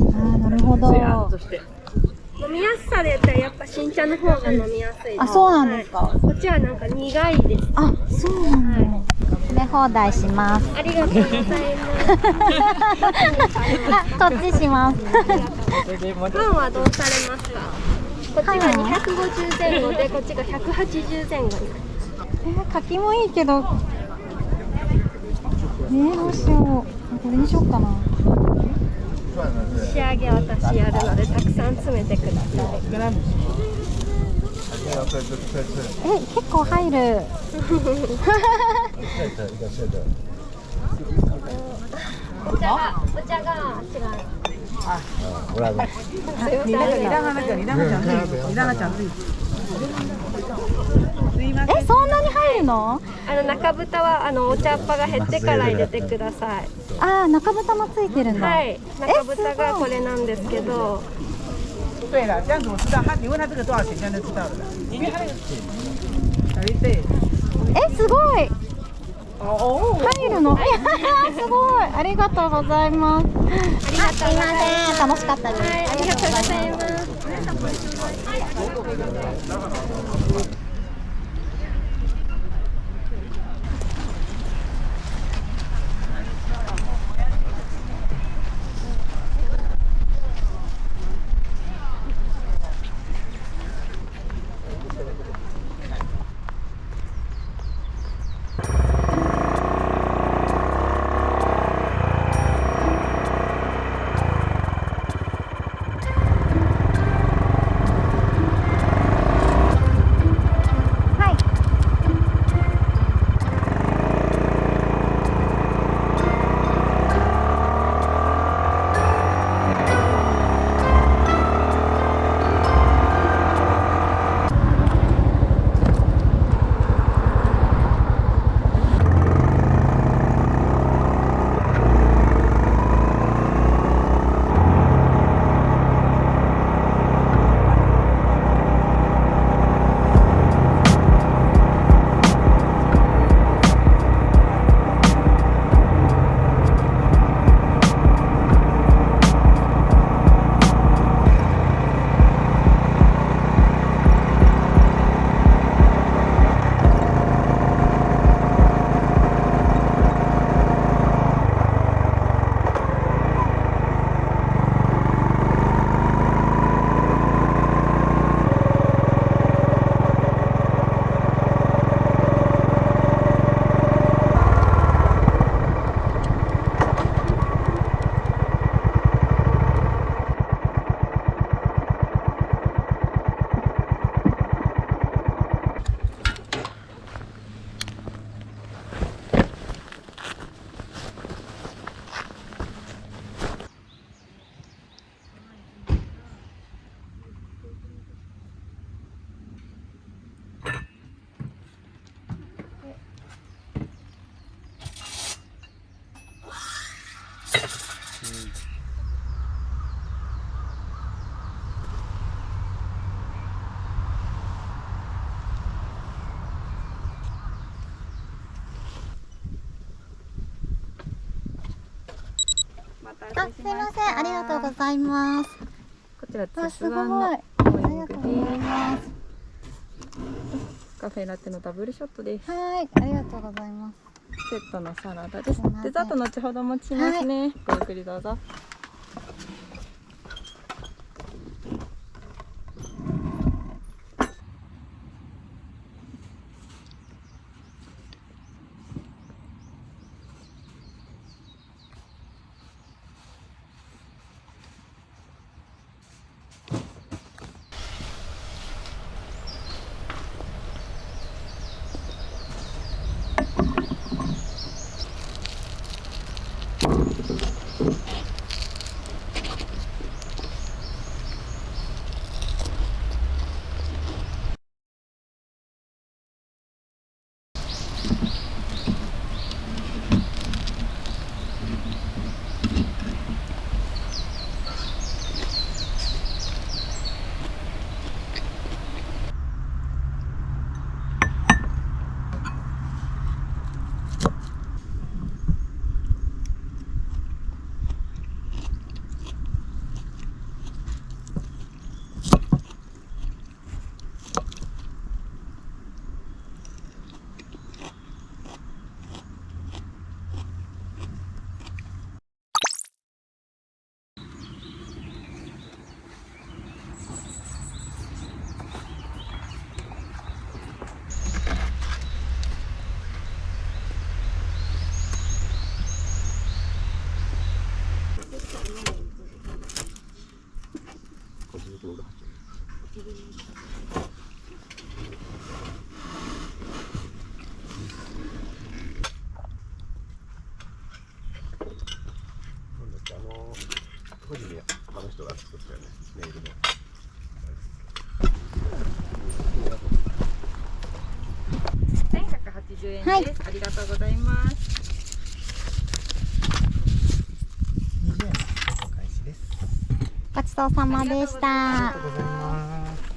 あ、なるほど。飲みやすさで言ったらやっぱ新茶の方が飲みやすいです。あ、そうなんですか。はい、こっちはなんか苦いです。あ、そうなんだ。詰め放題します。ありがとうございます。あ、こっちします。パンはどうされますか？こっちが250前後で、こっちが180前後になります。柿もいいけど、どうしよう。これにしようかな。仕上げ私やるのでたくさん詰めてください。結構入る。お茶が違う。そんなに入るの？中蓋はお茶っ葉が減ってから入れてください。あ、中蓋もついてるんだ。はい、中蓋がこれなんですけど。对了，这样子我知道他，你问他这个多少钱，这样就知道了。因为他那个对。すごい。入るの？すごい。ありがとうございます。すいません。楽しかったです。はい、ありがとうございます。あ、すいません。ありがとうございます。こちらあ、すごい。のありがとうございます。カフェラテのダブルショットです。はい、ありがとうございます。セットのサラダです。デザート後ほどお持ちしますね。ごゆっくりどうぞ。当時にあの人が作ったよね、ネイルの。1180円です、はいありがとうございます。20円お返しです。ごちそうさまでした。ありがとうございます。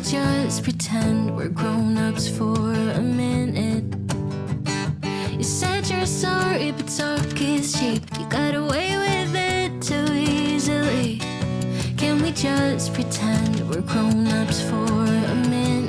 Just pretend we're grown-ups for a minute. You said you're sorry, but talk is cheap. You got away with it too easily. Can we just pretend we're grown-ups for a minute?